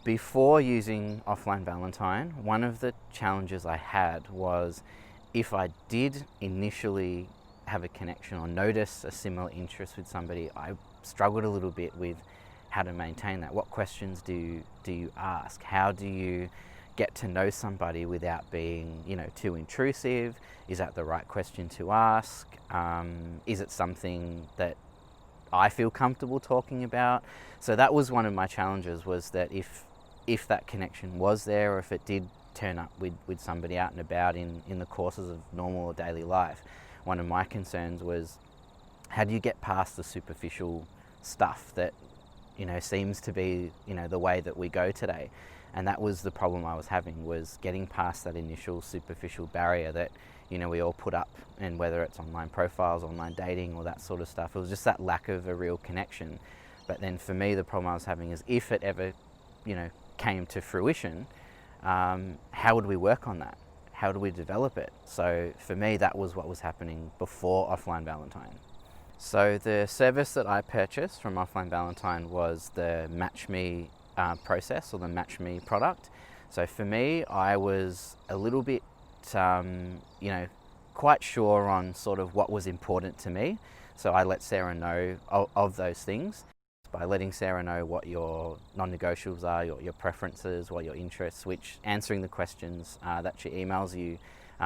Before using Offline Valentine, one of the challenges I had was if I did initially have a connection or notice a similar interest with somebody, I struggled a little bit with how to maintain that. What questions do you ask? How do you get to know somebody without being, too intrusive? Is that the right question to ask? Is it something that I feel comfortable talking about? So that was one of my challenges, was that if that connection was there, or if it did turn up with somebody out and about in the courses of normal or daily life, one of my concerns was, how do you get past the superficial stuff that seems to be the way that we go today? And that was the problem I was having, was getting past that initial superficial barrier that we all put up, and whether it's online profiles, online dating, or that sort of stuff, it was just that lack of a real connection. But then for me, the problem I was having is, if it ever came to fruition, how would we work on that? How do we develop it? So for me, that was what was happening before Offline Valentine. So the service that I purchased from Offline Valentine was the Match Me process, or the Match Me product. So for me, I was a little bit quite sure on sort of what was important to me. So I let Sarah know of those things, by letting Sarah know what your non-negotiables are, your preferences, what your interests, which answering the questions that she emails you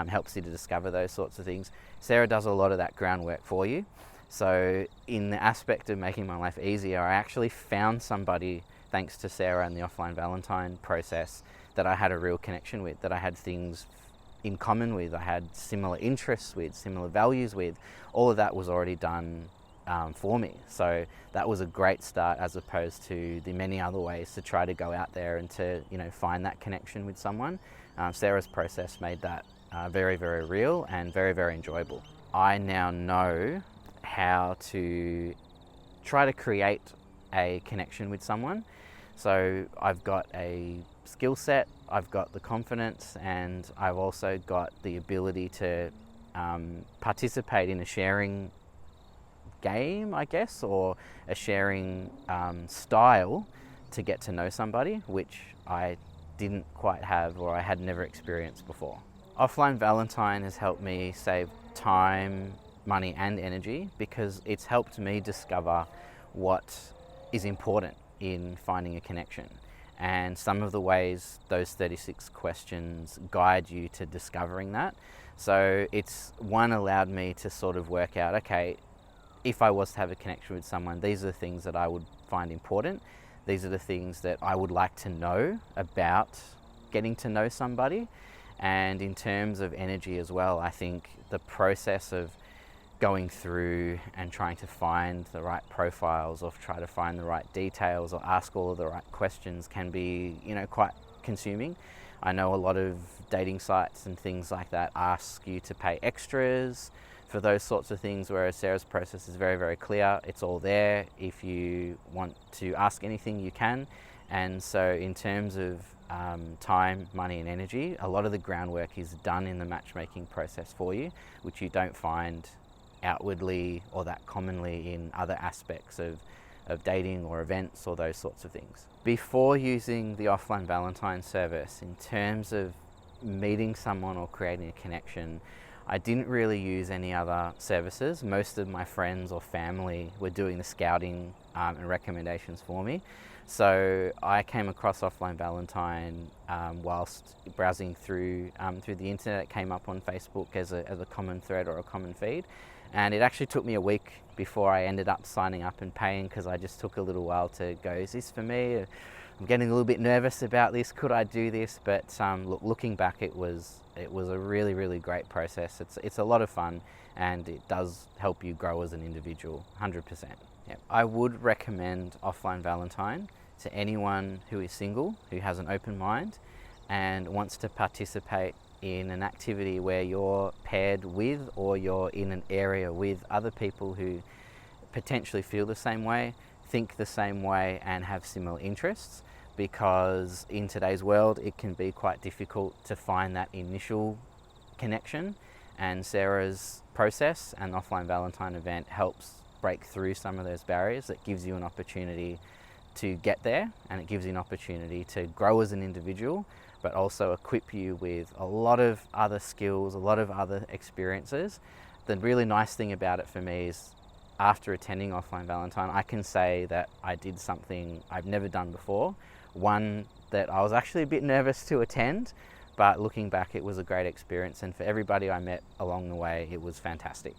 helps you to discover those sorts of things. Sarah does a lot of that groundwork for you. So in the aspect of making my life easier, I actually found somebody, thanks to Sarah and the Offline Valentine process, that I had a real connection with, that I had things in common with, I had similar interests with, similar values with. All of that was already done for me. So that was a great start, as opposed to the many other ways to try to go out there and to find that connection with someone. Sarah's process made that very, very real and very, very enjoyable. I now know how to try to create a connection with someone. So I've got a skill set, I've got the confidence, and I've also got the ability to participate in a sharing game, I guess, or a sharing style to get to know somebody, which I didn't quite have, or I had never experienced before. Offline Valentine has helped me save time, money and energy, because it's helped me discover what is important in finding a connection. And some of the ways those 36 questions guide you to discovering that. So it's allowed me to sort of work out, okay, if I was to have a connection with someone, these are the things that I would find important. These are the things that I would like to know about getting to know somebody. And in terms of energy as well, I think the process of going through and trying to find the right profiles, or try to find the right details, or ask all of the right questions, can be quite consuming. I know a lot of dating sites and things like that ask you to pay extras for those sorts of things, whereas Sarah's process is very, very clear. It's all there. If you want to ask anything, you can. And so in terms of time, money and energy, a lot of the groundwork is done in the matchmaking process for you, which you don't find outwardly or that commonly in other aspects of dating or events or those sorts of things. Before using the Offline Valentine service, in terms of meeting someone or creating a connection, I didn't really use any other services. Most of my friends or family were doing the scouting and recommendations for me. So I came across Offline Valentine whilst browsing through the internet. It came up on Facebook as a common thread or a common feed. And it actually took me a week before I ended up signing up and paying, because I just took a little while to go, is this for me? I'm getting a little bit nervous about this. Could I do this? But looking back, it was a really, really great process. It's a lot of fun, and it does help you grow as an individual, 100%. Yep. I would recommend Offline Valentine to anyone who is single, who has an open mind, and wants to participate in an activity where you're paired with, or you're in an area with other people who potentially feel the same way, think the same way, and have similar interests. Because in today's world, it can be quite difficult to find that initial connection, and Sarah's process and Offline Valentine event helps break through some of those barriers. That gives you an opportunity to get there, and it gives you an opportunity to grow as an individual, but also equip you with a lot of other skills, a lot of other experiences. The really nice thing about it for me is after attending Offline Valentine, I can say that I did something I've never done before, one that I was actually a bit nervous to attend, but looking back, it was a great experience, and for everybody I met along the way, it was fantastic.